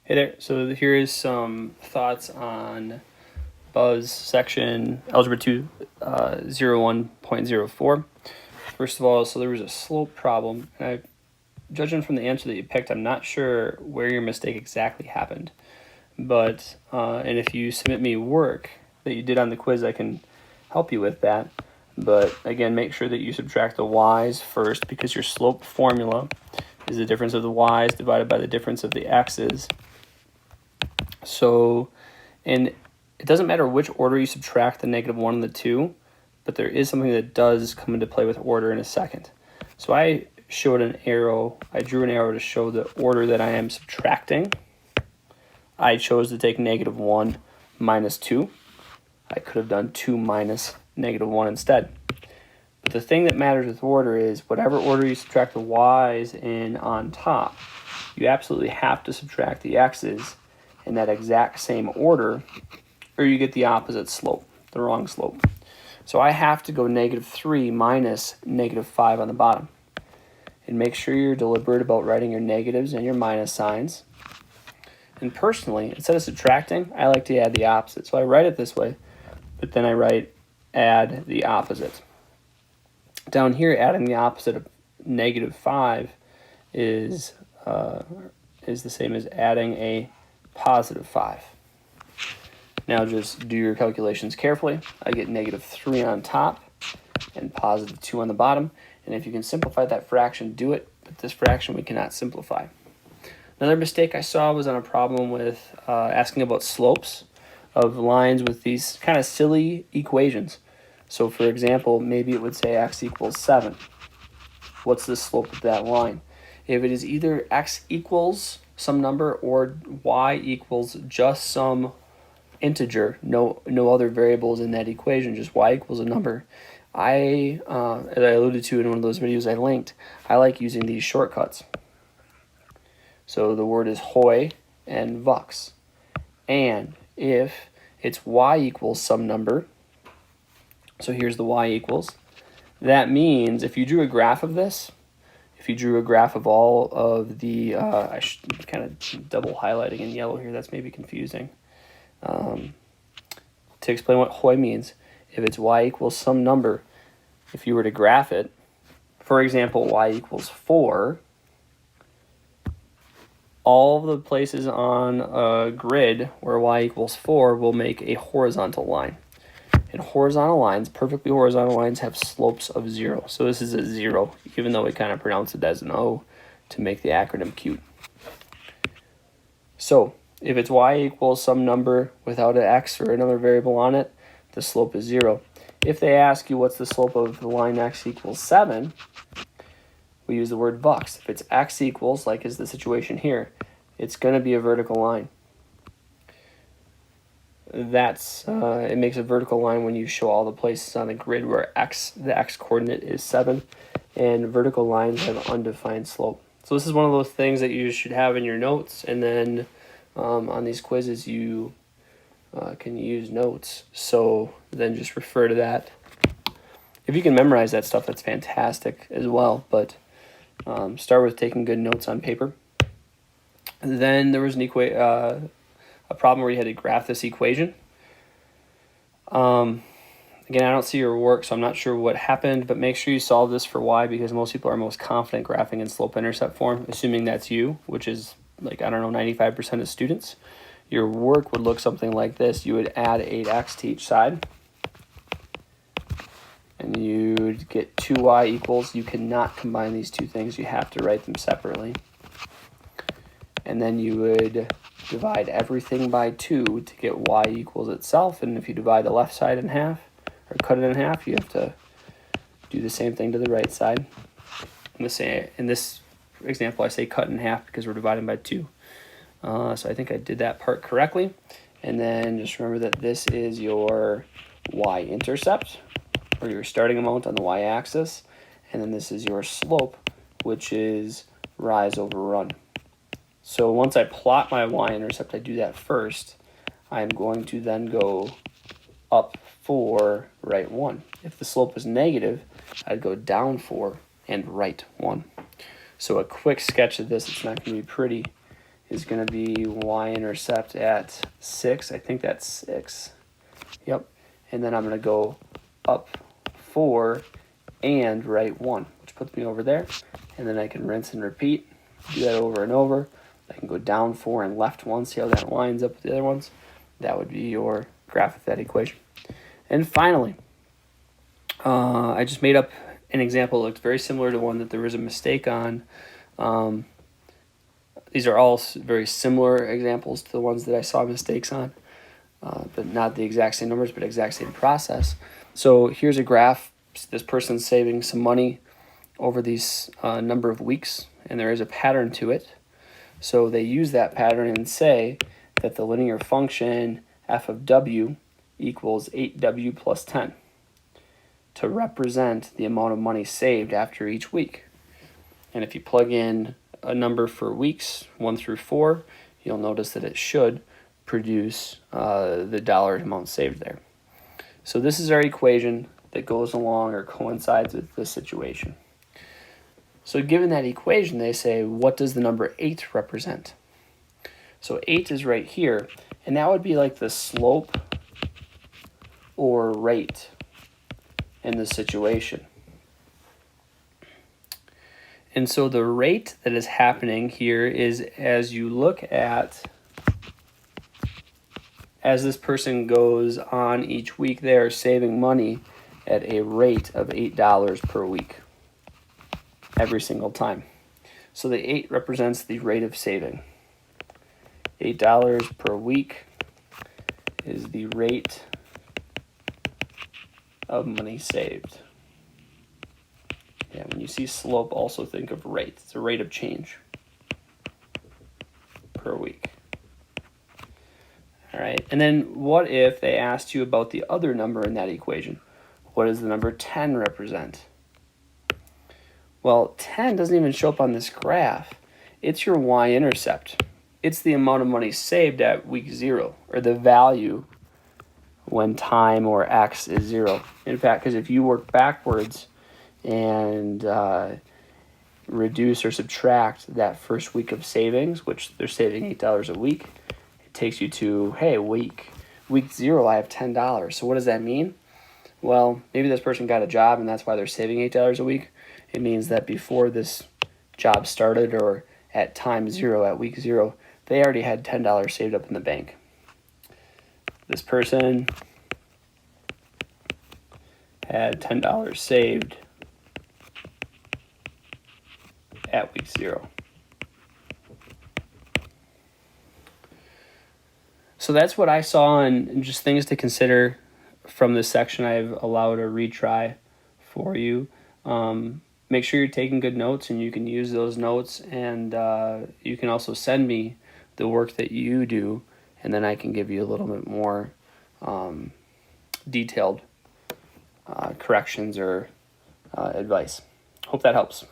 Hey there. So here is some thoughts on Buzz section Algebra 2 01.04. First of all, so there was a slope problem, and judging from the answer that you picked, I'm not sure where your mistake exactly happened. But, and if you submit me work that you did on the quiz, I can help you with that. But again, make sure that you subtract the y's first, because your slope formula is the difference of the y's divided by the difference of the x's. So, and it doesn't matter which order you subtract the -1 and the 2, but there is something that does come into play with order in a second. So I drew an arrow to show the order that I am subtracting. I chose to take -1 minus 2. I could have done 2 minus -1 instead. But the thing that matters with order is whatever order you subtract the y's in on top, you absolutely have to subtract the x's in that exact same order, or you get the opposite slope, the wrong slope. So I have to go -3 minus -5 on the bottom. And make sure you're deliberate about writing your negatives and your minus signs. And personally, instead of subtracting, I like to add the opposite. So I write it this way, but then I add the opposite. Down here, adding the opposite of -5 is the same as adding a +5. Now just do your calculations carefully. I get -3 on top and +2 on the bottom. And if you can simplify that fraction, do it. But this fraction we cannot simplify. Another mistake I saw was on a problem with asking about slopes of lines with these kind of silly equations. So for example, maybe it would say x equals 7. What's the slope of that line? If it is either x equals some number or y equals just some integer, no other variables in that equation, just y equals a number, as I alluded to in one of those videos I linked, I like using these shortcuts. So the word is hoy and vux. And if it's y equals some number, so here's the y equals, that means if you drew a graph of this, if you drew a graph of all of the, I should kind of double highlighting in yellow here, that's maybe confusing. To explain what hoy means, if it's y equals some number, if you were to graph it, for example, y equals 4, all the places on a grid where y equals 4 will make a horizontal line. And horizontal lines, perfectly horizontal lines, have slopes of 0. So this is a 0, even though we kind of pronounce it as an O to make the acronym cute. So if it's y equals some number without an x or another variable on it, the slope is 0. If they ask you what's the slope of the line x equals 7, we use the word vux. If it's x equals, like is the situation here, it's going to be a vertical line. It makes a vertical line when you show all the places on the grid where the x coordinate is 7, and vertical lines have undefined slope. So this is one of those things that you should have in your notes, and then on these quizzes you can use notes. So then just refer to that. If you can memorize that stuff, that's fantastic as well, but start with taking good notes on paper. And then there was a problem where you had to graph this equation. Again, I don't see your work, so I'm not sure what happened, but make sure you solve this for y, because most people are most confident graphing in slope-intercept form, assuming that's you, which is like, 95% of students. Your work would look something like this. You would add 8x to each side, and you'd get 2y equals. You cannot combine these two things. You have to write them separately. And then you would divide everything by 2 to get y equals itself. And if you divide the left side in half, or cut it in half, you have to do the same thing to the right side. In this example, I say cut in half because we're dividing by 2. So I think I did that part correctly. And then just remember that this is your y-intercept, or your starting amount on the y-axis. And then this is your slope, which is rise over run. So once I plot my y-intercept, I do that first. I'm going to then go up 4, right 1. If the slope was negative, I'd go down 4 and right 1. So a quick sketch of this, it's not going to be pretty, is going to be y-intercept at 6. I think that's 6. Yep. And then I'm going to go up 4 and right 1, which puts me over there. And then I can rinse and repeat, do that over and over. I can go down 4 and left 1, see how that lines up with the other ones. That would be your graph of that equation. And finally, I just made up an example that looked very similar to one that there was a mistake on. These are all very similar examples to the ones that I saw mistakes on, but not the exact same numbers, but exact same process. So here's a graph. This person's saving some money over these number of weeks, and there is a pattern to it. So they use that pattern and say that the linear function f of w equals 8w plus 10 to represent the amount of money saved after each week. And if you plug in a number for weeks 1 through 4, you'll notice that it should produce the dollar amount saved there. So this is our equation that goes along or coincides with this situation. So given that equation, they say, what does the number 8 represent? So 8 is right here, and that would be like the slope or rate in the situation. And so the rate that is happening here is as you look at, as this person goes on each week, they are saving money at a rate of $8 per week every single time. So the 8 represents the rate of saving. $8 per week is the rate of money saved. Yeah, when you see slope, also think of rate. It's a rate of change per week. All right, and then what if they asked you about the other number in that equation? What does the number 10 represent? Well, 10 doesn't even show up on this graph. It's your y-intercept. It's the amount of money saved at week 0, or the value when time or x is 0. In fact, because if you work backwards and reduce or subtract that first week of savings, which they're saving $8 a week, it takes you to, hey, week 0, I have $10. So what does that mean? Well, maybe this person got a job and that's why they're saving $8 a week. It means that before this job started, or at time 0, at week 0, they already had $10 saved up in the bank. This person had $10 saved at week 0. So that's what I saw, and just things to consider from this section. I've allowed a retry for you. Make sure you're taking good notes, and you can use those notes, and you can also send me the work that you do, and then I can give you a little bit more detailed corrections or advice. Hope that helps.